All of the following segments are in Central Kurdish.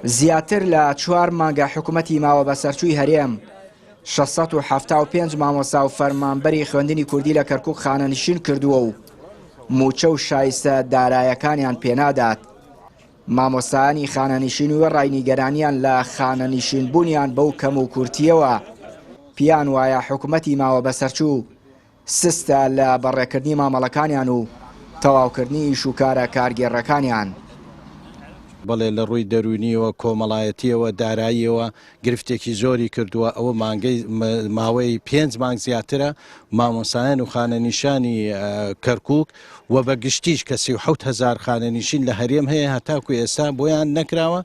زیاتر لە 4 مانگە حکوومەتی ماوە بە سەرچووی هەرێم 675 مامۆستا و فەرمانبەری خوێندنی کوردی لە کەرکووک خانەنشین کردووە و موچە و شایستە دارایەکانیان پێنادات. مامۆستایانی خانەنشین و ڕاینیگەرانیان لە خانەنشینبوونیان بەو کەم و کورتیەوە پیان وایە حکوومەتی ماوە بە سەرچوو سستە لە بەڕێکردنی مامەڵەکانیان و تەواوکردنی ئیش و کارە کارگێڕەکانیان. بەڵێ لە ڕووی دەرونیەوە کۆمەڵایەتیەوە داراییەوە گرفتێکی زۆری کردووە. ئەوە ماوەی 5 مانگ زیاترە مامۆستایان و خانەنیشانی کەرکووک و بە گشتیش کە 37,000 خانەنیشین لە هەرێم هەیە هەتاکو ئێستا بۆیان نەکراوە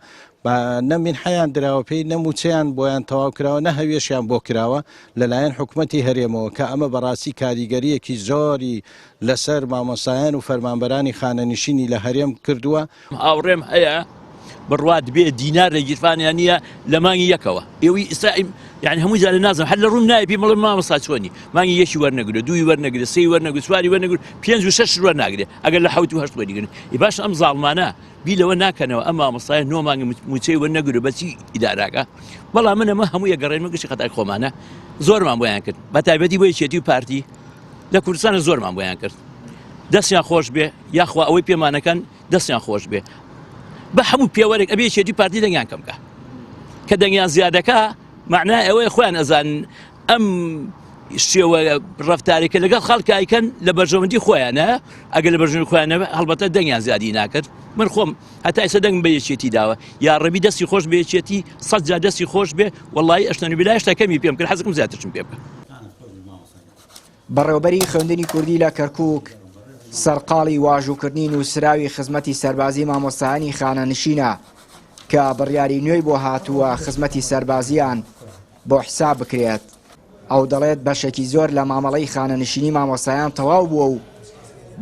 نەمین حیان دراوە پێی نەموچیان بۆیان تەواو کراوە نە هەوێشیان بۆ کراوە لەلایەن حکوومەتی هەرێمەوە کە ئەمە بەڕاستی کاریگەریەکی زۆری لەسەر مامۆستایان و فەرمانبەرانی خانەنشینی لە هەرێم کردووە. هاوڕێم هەیە بڕوات بێ دینار لە گیرفانیان نییە لە مانگی یەکەوە ئێوەی ئیسرائیل یعنی هەمووی زانە نازم هەر لە ڕوون نایە پێی مەڵێ مامۆستا چۆنی مانگی یەکی وەرنەگرێ دوی وەرنەگرێ سێی وەرنەگرێ سواری وەرنەگرێ 5 و 6 وەرناگرێ ئەگەر لە 7 و 8 وەرنەگرن باش ئەم زاڵمانە بی لەوە ناکەنەوە ئەم مامۆستایە 9 مانگی موچەی وەرنەگرێ بەچی ئیداراکە بەڵام من ئەمە هەموو یەگەڕێنمە گشتی خەتای خۆمانە زۆرمان بۆیان کرد بە تایبەتی بۆ یەکێتی و پارتی لە کوردستانە زۆرمان بۆیان کرد دەستیان خۆش بێ یاخوا ئەوەی پێمانەکەن دەستیان خۆش بێ بە هەموو پێوەرێک ئەبێ یەکێتی پارتی دەنگیان کەمکە کە دەنگیان زیادەکە معنای ئەوەیە خۆیان ئەزان ئەم شێوە ڕەفتارێکە لەگەڵ خەڵکایکەن لە بەرژەوەندی خۆیانە ئەگەر لە بەرژەوەندی خۆیانەوە هەڵبەتە دەنگیان زیادی ناکرد من خۆم هەتا ئێستا دەنگم بە یەکێتی داوە یا ڕەبی دەستی خۆش بە یەکێتی 100 جار دەستی خۆش بێ وەڵڵی ئەشتەنی بلا هێشتا کەمی پێم کرد حەزم زیاترشم پێ بکە. بەڕێوەبەری خوێندنی کوردی لە کەرکووک سەرقاڵی واژووکردنی نووسراوی خزمەتی سەربازی مامۆستایانی خانەنشینە کە بڕیاری نوێی بۆ هاتووە خزمەتی سەربازیان بۆ حساب بکرێت. ئەو دەڵێت بەشێکی زۆر لە مامەڵەی خانەنشینی مامۆستایان تەواو بووە و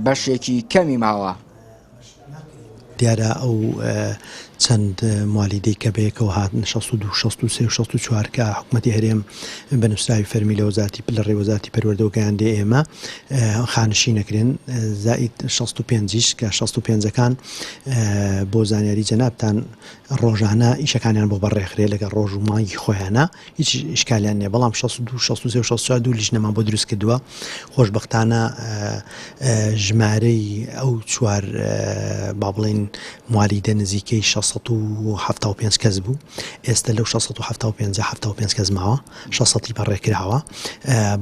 بەشێکی کەمی ماوە. دیارە ئەو چەند موالیدەی کە بەیەکەوە هاتن 62 63 64 کە حکوومەتی هەرێم بە نووسراوی فەرمی لە وەزارەتی لە ڕێوەزارەتی پەروەردە گەیاندێ ئێمە خانشین نەکرێن زائید 65 کە 65ەکان بۆ زانیاری جەنابتان ڕۆژانە ئیشەکانیان بۆ بەڕێخرێ لەگە ڕۆژ و مانگی خۆیانە هیچ ئیشکالیان نیە بەڵام 62 63 و 64 دوو لیژنەمان بۆ دروست کردووە خۆشبەختانە ژمارەی ئەو 4 با بڵێن موالیدە نزیکەی 675 کەس بوو ئێستا لەو 675 کەس ماوە 600 بەڕێکراوە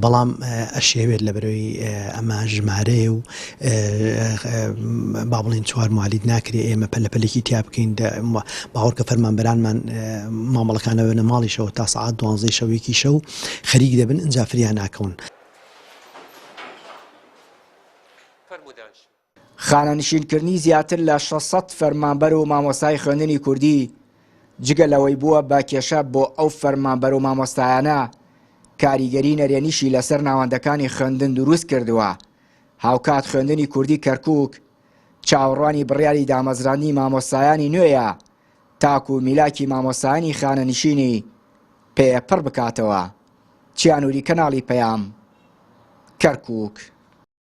بەڵام ئەشێوێت لە بەرەوەی ئەمە ژمارەیە و با بڵێن 4 موالید ناکرێ ئێمە پەلەپەلێکی تیا بکەین باوەڕ کە فەرمانبەرانمان مامەڵەکانە بنە ماڵیشەوە تا سەعات 12 شەوێکی شەو خەریک دەبن ئەنجا فریان ناکەون. خانەنشینکردنی زیاتر لە 600 فەرمانبەر و مامۆستای خوێندنی کوردی جگە لەوەی بووە بە کێشە بۆ ئەو فەرمانبەر و مامۆستایانە کاریگەری نەرێنیشی لەسەر ناوەندەکانی خوێندن دروست کردووە. هاوکات خوێندنی کوردی کەرکووک چاوەڕوانی بڕیاری دامەزراندنی مامۆستایانی نوێیە تاکو و میلاکی مامۆستایانی خانەنشینی پێپڕ بکاتەوە. چیانووری کەناڵی پەیام کەرکووک.